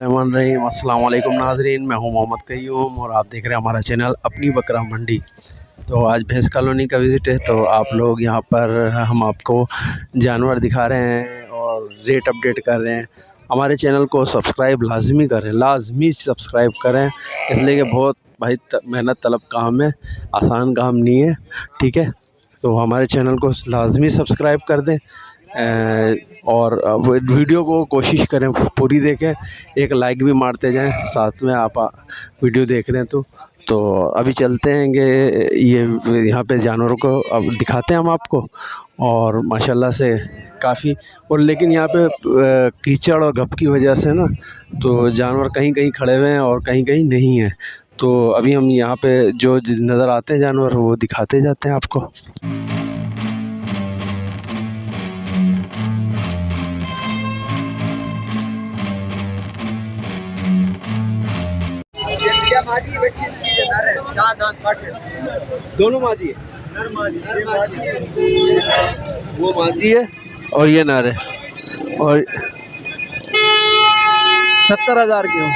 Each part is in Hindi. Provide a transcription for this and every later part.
रहमान रहीम। अस्सलाम वालेकुम नाज़रीन, मैं हूं मोहम्मद कयूम और आप देख रहे हैं हमारा चैनल अपनी बकरा मंडी। तो आज भैंस कॉलोनी का विज़िट है, तो आप लोग यहाँ पर हम आपको जानवर दिखा रहे हैं और रेट अपडेट कर रहे हैं। हमारे चैनल को सब्सक्राइब लाजमी करें, लाजमी सब्सक्राइब करें, इसलिए कि बहुत भाई मेहनत तलब काम है, आसान काम नहीं है। ठीक है, तो हमारे चैनल को लाजमी सब्सक्राइब कर दें और वीडियो को कोशिश करें पूरी देखें, एक लाइक भी मारते जाएं साथ में आप वीडियो देख रहे हैं। तो अभी चलते हैं ये यहाँ पे जानवरों को अब दिखाते हैं हम आपको। और माशाल्लाह से काफ़ी, और लेकिन यहाँ पे कीचड़ और घप की वजह से ना तो जानवर कहीं कहीं खड़े हुए हैं और कहीं कहीं नहीं हैं। तो अभी हम यहाँ पे जो नज़र आते हैं जानवर वो दिखाते जाते हैं आपको। दोनों मादी है, वो मादी है और ये नर है, और 70,000 की हो।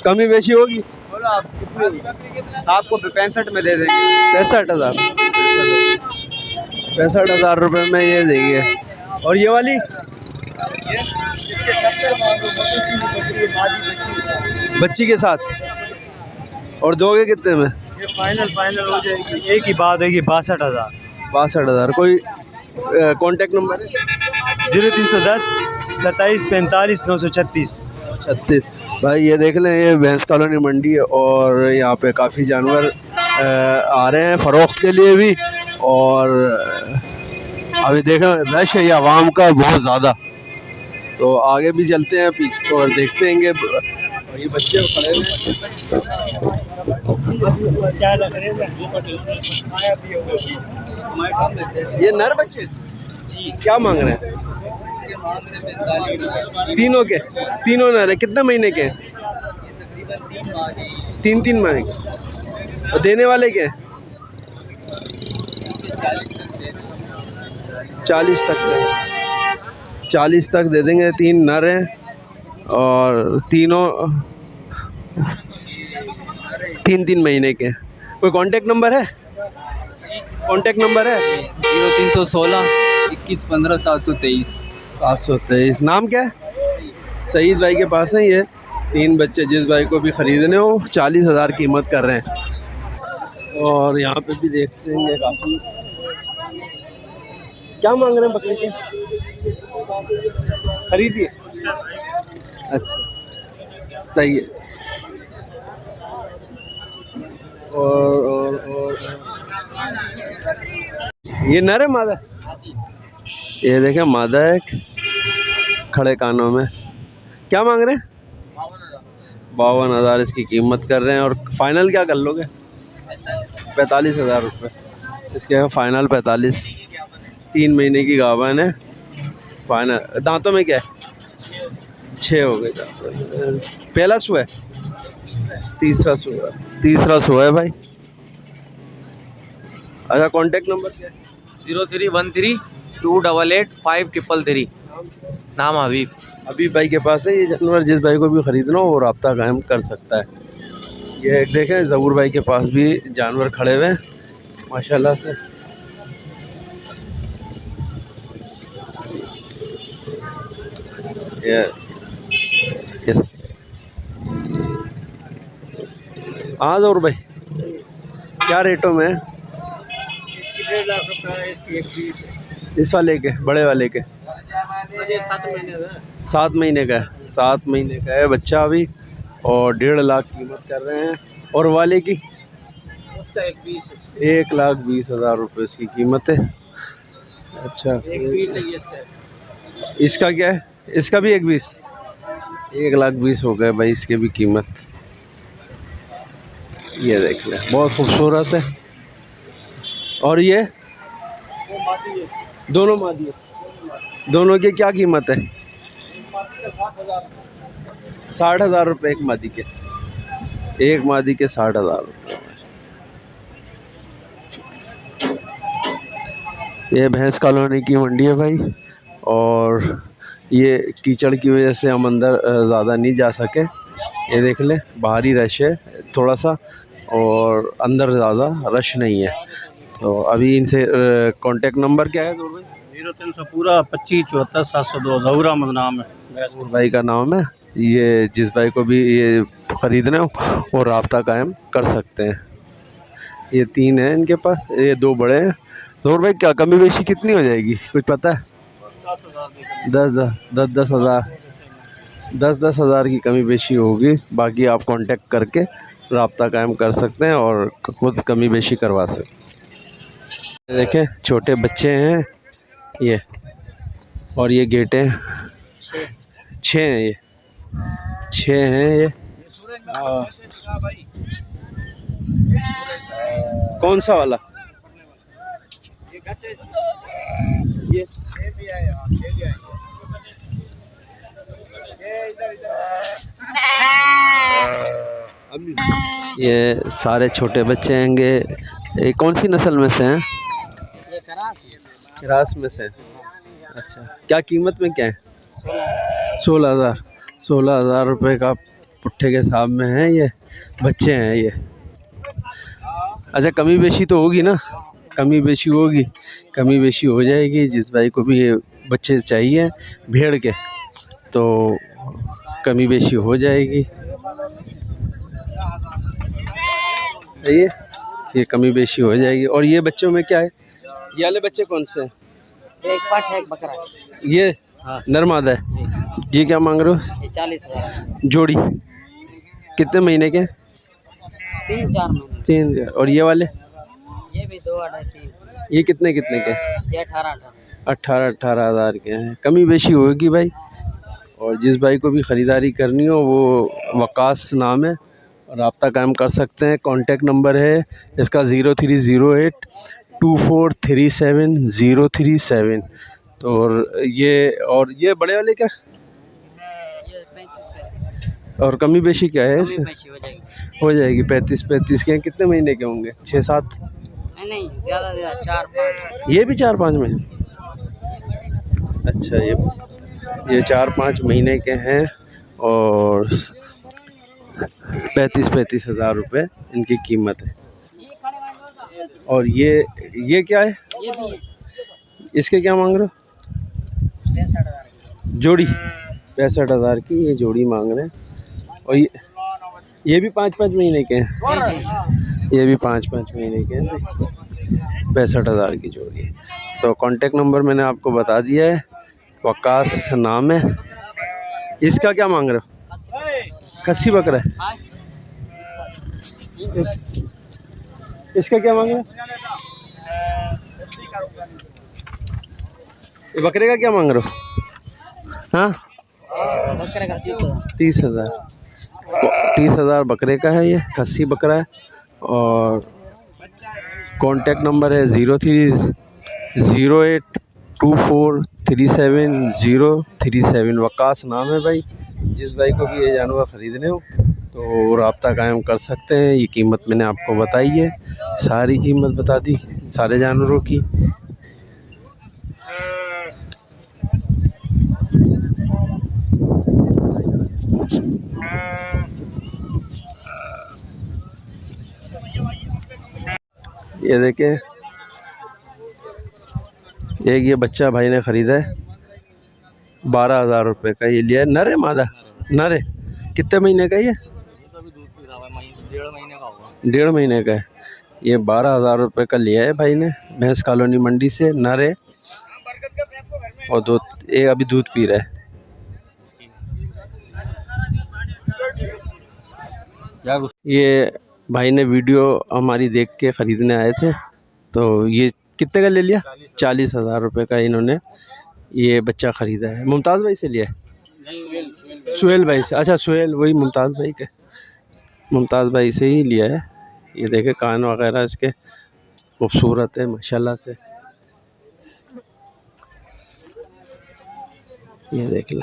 कमी बेशी होगी, आपको 65 में दे देंगे। 65,000, 65,000 रुपये में ये देंगे। और ये वाली बच्ची के साथ, और दोगे कितने में? ये फाइनल हो जाएगी, एक ही बात होगी 62,000। 62,000। कोई कांटेक्ट नंबर है? 0310 27 45 936। भाई ये देख लें, ये भैंस कॉलोनी मंडी है और यहाँ पे काफ़ी जानवर आ रहे हैं फ़रोख्त के लिए भी। और अभी देखो रश है ये आवाम का बहुत ज़्यादा। तो आगे भी चलते हैं पीछे तो और देखते हैं ये बच्चे खड़े हैं। ये नर बच्चे जी क्या मांग रहे हैं? तीनों नर है। कितने महीने के? तीन महीने के। और देने वाले के 40 तक दे देंगे। 3 नर हैं और तीनों 3 महीने के। कोई कांटेक्ट नंबर है? कांटेक्ट नंबर है 0316 21 15 723। 723। नाम क्या है? सईद भाई के पास है ये 3 बच्चे। जिस भाई को भी ख़रीदने हो 40,000 कीमत कर रहे हैं। और यहाँ पे भी देखते हैं ये काफ़ी क्या मांग रहे हैं बकरे के? खरीदिए। अच्छा सही है। और ये नर है मादा? ये देखें मादा है खड़े कानों में। क्या मांग रहे हैं? 52,000 इसकी कीमत कर रहे हैं। और फाइनल क्या कर लोगे? 45,000 रुपये इसके फाइनल। 45। 3 महीने की गाभन है फाइनल। दांतों में क्या है? 6 हो गए। पहला सुआ है? तीसरा सुआ है भाई। अच्छा कांटेक्ट नंबर क्या है? 0313 288 5333। नाम हबीब भाई के पास है ये जानवर। जिस भाई को भी ख़रीदना हो वो रब्ता कायम कर सकता है। ये देखें ज़हूर भाई के पास भी जानवर खड़े हुए हैं माशाल्लाह से। यस हाँ ज़हूर भाई, क्या रेटों में? 1.5 लाख रुपये इस वाले के, बड़े वाले के? 7 महीने का है। 7 महीने का है बच्चा अभी, और 1.5 लाख कीमत कर रहे हैं। और वाले की 1,20,000 रुपये इसकी कीमत है। अच्छा इसका क्या है? इसका भी 1,20,000। 1,20,000 हो गए भाई इसके भी कीमत। ये देख लें बहुत खूबसूरत है। और ये दोनों मादी है। दोनों की क्या कीमत है? 60,000 रुपये एक मादी के। एक मादी के 60,000 रुपये। ये भैंस कॉलोनी की मंडी है भाई। और ये कीचड़ की वजह से हम अंदर ज़्यादा नहीं जा सके। ये देख लें, बाहरी रश है थोड़ा सा और अंदर ज़्यादा रश नहीं है। तो अभी इनसे कांटेक्ट नंबर क्या है? 0300 पूरा 2574 702 जहूर अहमद नाम है भाई का नाम है। ये जिस भाई को भी ये ख़रीदना हो वो रब्ता कायम कर सकते हैं। ये 3 हैं इनके पास, ये 2 बड़े हैं। जहूर भाई क्या कमी बेशी कितनी हो जाएगी, कुछ पता है? 10 हज़ार की कमी बेशी होगी। बाकी आप कांटेक्ट करके रब्ता कायम कर सकते हैं और खुद कमी बेशी करवा सकते हैं। देखें छोटे बच्चे हैं ये, और ये गेटें 6 हैं, ये 6 हैं ये। कौन सा वाला? ये ये सारे छोटे बच्चे हैंगे। ये कौन सी नस्ल में से हैं? खरास में से। अच्छा, क्या कीमत में क्या है? 16,000 रुपये का पुट्ठे के हिसाब में है। ये बच्चे हैं ये। अच्छा, कमी बेशी तो होगी ना? कमी बेशी होगी, कमी बेशी हो जाएगी। जिस भाई को भी ये बच्चे चाहिए भेड़ के तो कमी बेशी हो जाएगी। ये कमी बेशी हो जाएगी। और ये बच्चों में क्या है? ये वाले बच्चे कौन से हैं? एक पाठ है, एक बकरा है। ये हाँ। नर मादा है। ये क्या मांग रहे हो? 40,000 जोड़ी। कितने महीने के? 3-4 महीने। 3। और ये वाले? ये भी 2 अढ़ाई 3। ये कितने के? ये 18,000। 18 हज़ार के हैं। कमी बेशी होगी भाई। और जिस भाई को भी ख़रीदारी करनी हो वो वकास नाम है, रब्ता कायम कर सकते हैं। कांटेक्ट नंबर है इसका 0308 2437 037। तो और ये बड़े वाले क्या? ये 35 और कमी बेशी क्या है इससे? हो जाएगी। हो जाएगी। 35 के हैं। कितने महीने के होंगे? 6-7? नहीं ज़्यादा 4-5। ये भी 4-5 महीने। अच्छा, ये 4-5 महीने के हैं और 35 हज़ार रुपये इनकी कीमत है। और ये क्या है? ये भी है। इसके क्या मांग रहे हो? 65,000 जोड़ी 65,000 की ये जोड़ी मांग रहे हैं। और ये भी 5-5 महीने के हैं। ये भी 5-5 महीने के हैं। 65,000 की जोड़ी है। तो कांटेक्ट नंबर मैंने आपको बता दिया है, वकास नाम है। इसका क्या मांग रहे हो? खस्सी बकरा है। इसका क्या मांग रहे हो? ये बकरे का क्या मांग रहे हो? हाँ, बकरे का 30,000। 30,000। 30,000 बकरे का है। ये खस्सी बकरा है। और कांटेक्ट नंबर है 0308 2437 037। वकास नाम है भाई। जिस भाई को भी ये जानवर ख़रीदने हो तो रब्ता कायम कर सकते हैं। ये कीमत मैंने आपको बताई है, सारी कीमत बता दी सारे जानवरों की। ये देखें, एक ये बच्चा भाई ने ख़रीदा है 12,000 रुपये का। ये लिया है। नर है मादा? नर है। कितने महीने का? ये 1.5 महीने का है। ये 12,000 रुपये का लिया है भाई ने भैंस कॉलोनी मंडी से। नर है और एक अभी दूध पी रहा है। ये भाई ने वीडियो हमारी देख के ख़रीदने आए थे। तो ये कितने का ले लिया? 40,000 रुपये का इन्होंने ये बच्चा ख़रीदा है। मुमताज़ भाई से लिया है? सुहेल भाई से। अच्छा, सुहेल वही मुमताज़ भाई के, मुमताज़ भाई से ही लिया है। ये देखे कान वगैरह इसके खूबसूरत है माशाल्लाह से। ये देख लो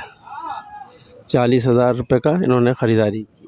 40,000 रुपये का इन्होंने ख़रीदारी की।